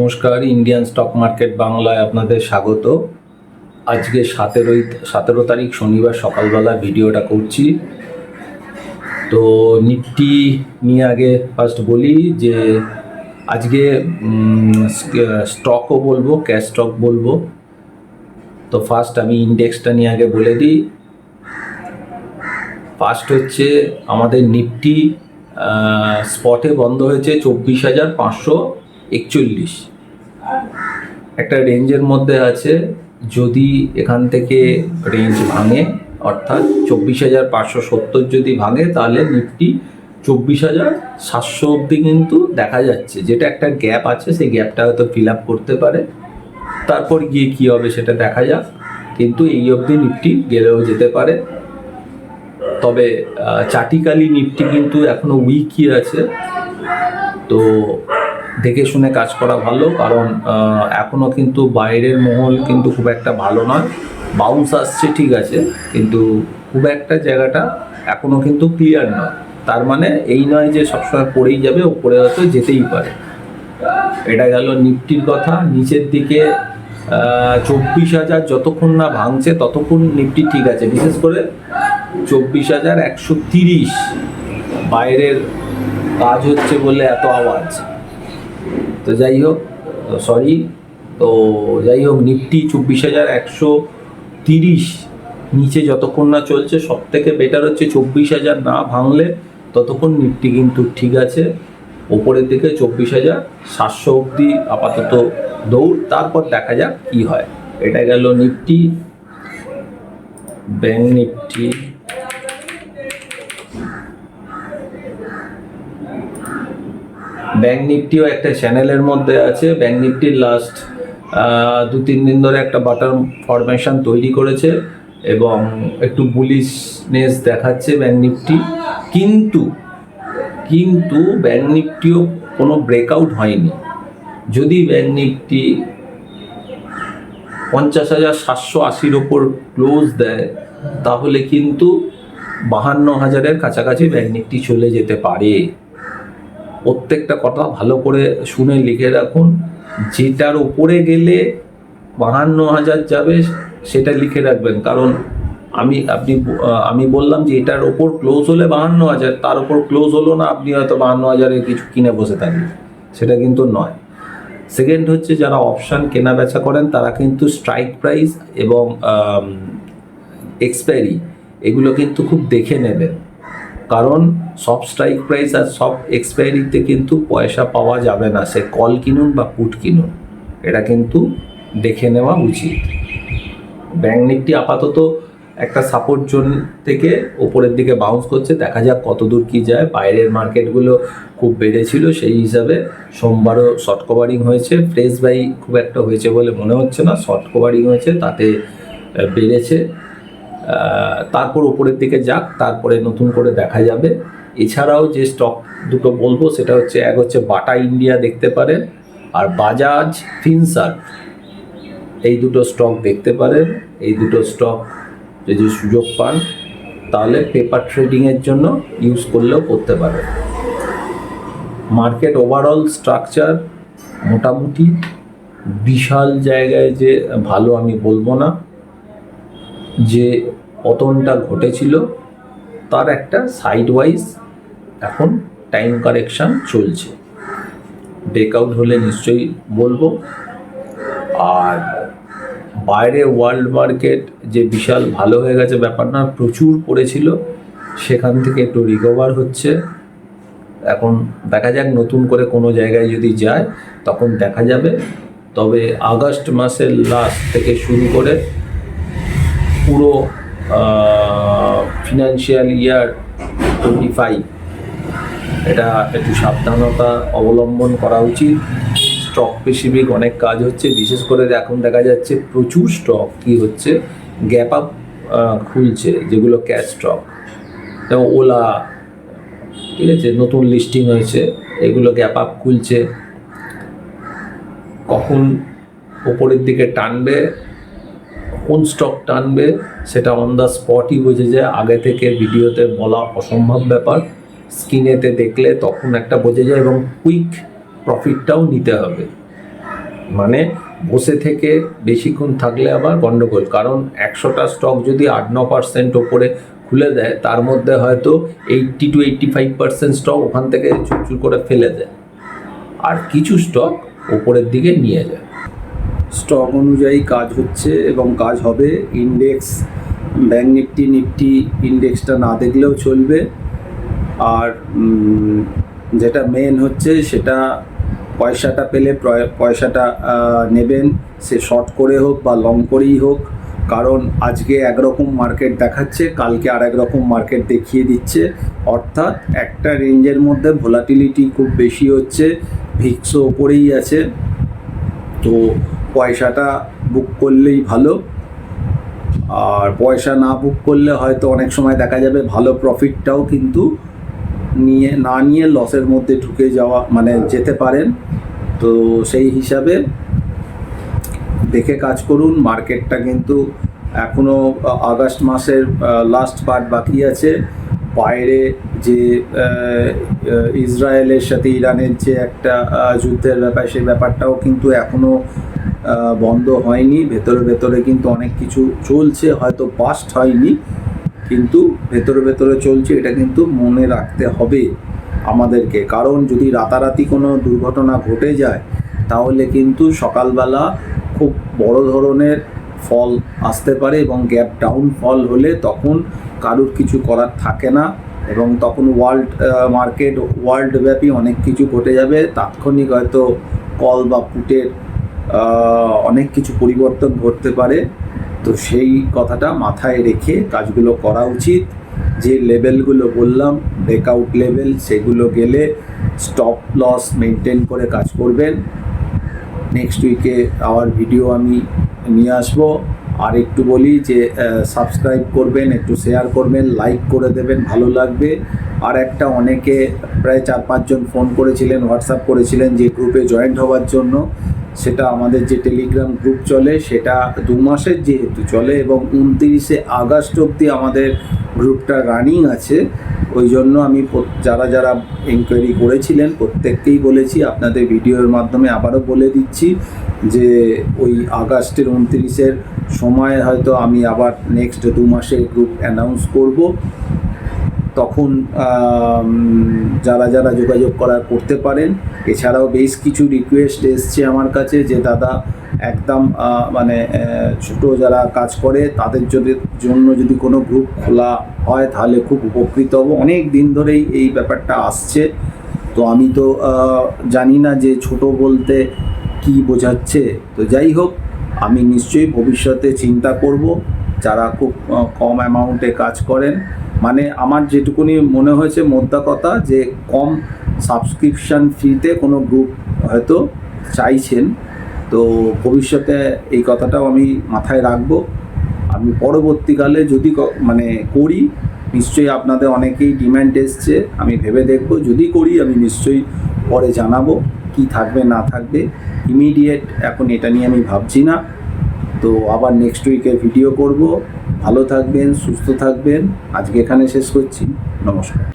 নমস্কার, Indian stock market বাংলায় আপনাদের স্বাগত। আজকে 17 তারিখ শনিবার সকালবেলা ভিডিওটা করছি। তো নিফটি নিয়ে আগে ফার্স্ট বলি যে আজকে স্টকও বলবো, ক্যাশ স্টক বলবো। তো ফার্স্ট আমি ইন্ডেক্সটা নিয়ে আগে বলে দিই। ফার্স্ট হচ্ছে আমাদের নিফটি স্পটে বন্ধ হয়েছে 24,541, একটা রেঞ্জের মধ্যে আছে। যদি এখান থেকে রেঞ্জ ভাঙে, অর্থাৎ 24,570 যদি ভাঙে, তাহলে নিফটি 24,700 অবধি কিন্তু দেখা যাচ্ছে, যেটা একটা গ্যাপ আছে, সেই গ্যাপটা হয়তো ফিল আপ করতে পারে। তারপর গিয়ে কী হবে সেটা দেখা যাক, কিন্তু এই অবধি নিফটি গেলেও যেতে পারে। তবে চার্টিক্যালি নিফটি কিন্তু এখনও উইকই আছে, তো দেখে শুনে কাজ করা ভালো। কারণ এখনও কিন্তু বাইরের মহল কিন্তু খুব একটা ভালো নয়। বাউন্স আসছে ঠিক আছে, কিন্তু খুব একটা জায়গাটা এখনও কিন্তু ক্লিয়ার নয়। তার মানে এই নয় যে সবসময় পড়েই যাবে, ওপরে হয়তো যেতেই পারে। এটা গেল নিফটির কথা। নিচের দিকে 24,000 যতক্ষণ না ভাঙছে ততক্ষণ নিফটি ঠিক আছে। বিশেষ করে 24,130 বাইরের কাজ হচ্ছে বলে এত আওয়াজ। তো যাই হোক, নিফটি 24,130 নিচে যতক্ষণ না চলছে, সব থেকে বেটার হচ্ছে 24,000 না ভাঙলে ততক্ষণ নিফটি কিন্তু ঠিক আছে। ওপরের দিকে 24,700 অবধি আপাতত দৌড়, তারপর দেখা যাক কি হয়। এটা গেল নিফটি। ব্যাংক নিফটিও একটা চ্যানেলের মধ্যে আছে। ব্যাংক নিফটির লাস্ট 2-3 দিন ধরে একটা বাটার ফরমেশন তৈরি করেছে এবং একটু বুলিশনেস দেখাচ্ছে ব্যাংক নিফটি। কিন্তু ব্যাংক নিফটিও কোনো ব্রেকআউট হয়নি। যদি ব্যাংক নিফটি 50,780-র ওপর ক্লোজ দেয়, তাহলে কিন্তু 52,000-এর কাছাকাছি ব্যাংক নিফটি চলে যেতে পারে। প্রত্যেকটা কথা ভালো করে শুনে লিখে রাখুন। যেটার ওপরে গেলে 52,000 যাবে সেটা লিখে রাখবেন। কারণ আমি বললাম যে এটার ওপর ক্লোজ হলে 52,000, তার ওপর ক্লোজ হলো না, আপনি হয়তো 52,000-এর কিছু কিনে বসে থাকবেন, সেটা কিন্তু নয়। সেকেন্ড হচ্ছে, যারা অপশান কেনা বেচা করেন তারা কিন্তু স্ট্রাইক প্রাইস এবং এক্সপায়ারি এগুলো কিন্তু খুব দেখে নেবেন। কারণ সব স্ট্রাইক প্রাইস আর সব এক্সপায়ারিতে কিন্তু পয়সা পাওয়া যাবে না। সে কল কিনুন বা পুট কিনুন, এটা কিন্তু দেখে নেওয়া উচিত। ব্যাংক নিফটি আপাতত একটা সাপোর্ট জোন থেকে ওপরের দিকে বাউন্স করছে, দেখা যাক কত দূর কী যায়। বাইরের মার্কেটগুলো খুব বেড়েছিল, সেই হিসাবে সোমবারও শর্ট কভারিং হয়েছে। ফ্রেশ বাই খুব একটা হয়েছে বলে মনে হচ্ছে না, শর্ট কভারিং হয়েছে, তাতে বেড়েছে। তারপর ওপরের দিকে যাক, তারপরে নতুন করে দেখা যাবে। এছাড়াও যে স্টক দুটো বলবো সেটা হচ্ছে, এক হচ্ছে বাটা ইন্ডিয়া দেখতে পারেন, আর বাজাজ ফিনসার্ভ, এই দুটো স্টক দেখতে পারেন। এই দুটো স্টক যদি সুযোগ পান তাহলে পেপার ট্রেডিংয়ের জন্য ইউজ করলেও করতে পারেন। মার্কেট ওভারঅল স্ট্রাকচার মোটামুটি, বিশাল জায়গায় যে ভালো আমি বলবো না। যে পতনটা ঘটেছিল তার একটা সাইড ওয়াইজ এখন টাইম কারেকশান চলছে। ব্রেকআউট হলে নিশ্চয়ই বলবো। আর বাইরে ওয়ার্ল্ড মার্কেট যে বিশাল ভালো হয়ে গেছে ব্যাপার না, প্রচুর পড়েছিল, সেখান থেকে একটু রিকভার হচ্ছে। এখন দেখা যাক নতুন করে কোনো জায়গায় যদি যায় তখন দেখা যাবে। তবে আগস্ট মাসের লাস্ট থেকে শুরু করে পুরো ফিনান্সিয়াল ইয়ার 25 এটা একটু সাবধানতা অবলম্বন করা উচিত। স্টক স্পেসিফিক অনেক কাজ হচ্ছে, বিশেষ করে এখন দেখা যাচ্ছে প্রচুর স্টক কি হচ্ছে, গ্যাপ আপ খুলছে, যেগুলো ক্যাশ স্টক, যেমন ওলা, ঠিক আছে, নতুন লিস্টিং হয়েছে, এগুলো গ্যাপ আপ খুলছে। কখন ওপরের দিকে টানবে, কোন স্টক টানবে, সেটা অন দ্য স্পটই বোঝা যায়। আগে থেকে ভিডিওতে বলা অসম্ভব ব্যাপার, স্ক্রিনেতে দেখলে তখন একটা বোঝা যায়, এবং কুইক প্রফিটটাও নিতে হবে। মানে বসে থেকে বেশিক্ষণ থাকলে আবার গন্ডগোল, কারণ 100টা স্টক যদি 8-9% ওপরে খুলে দেয়, তার মধ্যে হয়তো 80-85% স্টক ওখান থেকে চুরচুর করে ফেলে দেয়, আর কিছু স্টক ওপরের দিকে নিয়ে যায়। স্টক অনুযায়ী কাজ হচ্ছে এবং কাজ হবে। ইন্ডেক্স, ব্যাঙ্ক নিফটি ইন্ডেক্সটা না দেখলেও চলবে। আর যেটা মেন হচ্ছে সেটা পয়সাটা পেলে পয়সাটা নেবেন, সে শর্ট করে হোক বা লং করেই হোক, কারণ আজকে একরকম মার্কেট দেখাচ্ছে, কালকে আর একরকম মার্কেট দেখিয়ে দিচ্ছে। অর্থাৎ একটা রেঞ্জের মধ্যে ভোলাটিলিটি খুব বেশি হচ্ছে, ভিক্সও ওপরেই আছে। তো পয়সাটা বুক করলেই ভালো, আর পয়সা না বুক করলে হয়তো অনেক সময় দেখা যাবে ভালো প্রফিটটাও কিন্তু না নিয়ে লসের মধ্যে ঢুকে যাওয়া মানে যেতে পারেন। তো সেই হিসাবে দেখে কাজ করুন। মার্কেটটা কিন্তু এখনও আগস্ট মাসের লাস্ট পার্ট বাকি আছে। বাইরে যে ইসরায়েলের সাথে ইরানের যে একটা যুদ্ধের ব্যাপার, সেই ব্যাপারটাও কিন্তু এখনও বন্ধ হয়নি। ভেতরে কিন্তু অনেক কিছু চলছে, হয়তো বাস্ট হয়নি, কিন্তু ভেতরে চলছে। এটা কিন্তু মনে রাখতে হবে আমাদেরকে, কারণ যদি রাতারাতি কোনো দুর্ঘটনা ঘটে যায় তাহলে কিন্তু সকালবেলা খুব বড় ধরনের ফল আসতে পারে, এবং গ্যাপ ডাউন ফল হলে তখন কারুর কিছু করার থাকে না, এবং তখন ওয়ার্ল্ড ব্যাপী অনেক কিছু ঘটে যাবে। তাৎক্ষণিক হয়তো কল বা পুটের অনেক কিছু পরিবর্তন ঘটতে পারে। তো সেই কথাটা মাথায় রেখে কাজগুলো করা উচিত। যে লেভেলগুলো বললাম ব্রেকআউট লেভেল, সেগুলো গেলে স্টপ লস মেনটেন করে কাজ করবেন। নেক্সট উইকে আবার ভিডিও আমি নিয়ে আসবো। আর একটু বলি যে সাবস্ক্রাইব করবেন, একটু শেয়ার করবেন, লাইক করে দেবেন, ভালো লাগবে। আর একটা, অনেকে প্রায় 4-5 জন ফোন করেছিলেন, হোয়াটসঅ্যাপ করেছিলেন যে গ্রুপে জয়েন্ট হওয়ার জন্য। সেটা আমাদের যে টেলিগ্রাম গ্রুপ চলে, সেটা 2 মাসের যেহেতু চলে, এবং 29শে আগস্ট অবধি আমাদের গ্রুপটা রানিং আছে। ওই জন্য আমি যারা এনকোয়ারি করেছিলেন প্রত্যেককেই বলেছি, আপনাদের ভিডিওর মাধ্যমে আবারও বলে দিচ্ছি যে ওই আগস্টের 29-এর সময় হয়তো আমি আবার নেক্সট 2 মাসের গ্রুপ অ্যানাউন্স করব। তখন যারা যোগাযোগ করতে পারেন। এছাড়াও বেশ কিছু রিকোয়েস্ট এসছে আমার কাছে যে দাদা একদম মানে ছোটো যারা কাজ করে তাদের জন্য যদি কোনো গ্রুপ খোলা হয় তাহলে খুব উপকৃত হব। অনেক দিন ধরেই এই ব্যাপারটা আসছে, তো আমি তো জানি না যে ছোট বলতে কি বোঝাচ্ছে। তো যাই হোক, আমি নিশ্চয়ই ভবিষ্যতে চিন্তা করব যারা খুব কম অ্যামাউন্টে কাজ করেন। মানে আমার যেটুকুনি মনে হয়েছে মোদ্দা কথা, যে কম সাবস্ক্রিপশান ফিতে কোনো গ্রুপ হয়তো চাইছেন। তো ভবিষ্যতে এই কথাটাও আমি মাথায় রাখবো। আমি পরবর্তীকালে যদি মানে করি, নিশ্চয়ই আপনাদের অনেকেই ডিম্যান্ড এসছে, আমি ভেবে দেখব। যদি করি আমি নিশ্চয়ই পরে জানাবো কি থাকবে না থাকবে। ইমিডিয়েট এখন এটা নিয়ে আমি ভাবছি না। তো আবার নেক্সট উইকে ভিডিও করব। ভালো থাকবেন, সুস্থ থাকবেন। আজকে এখানে শেষ করছি। নমস্কার।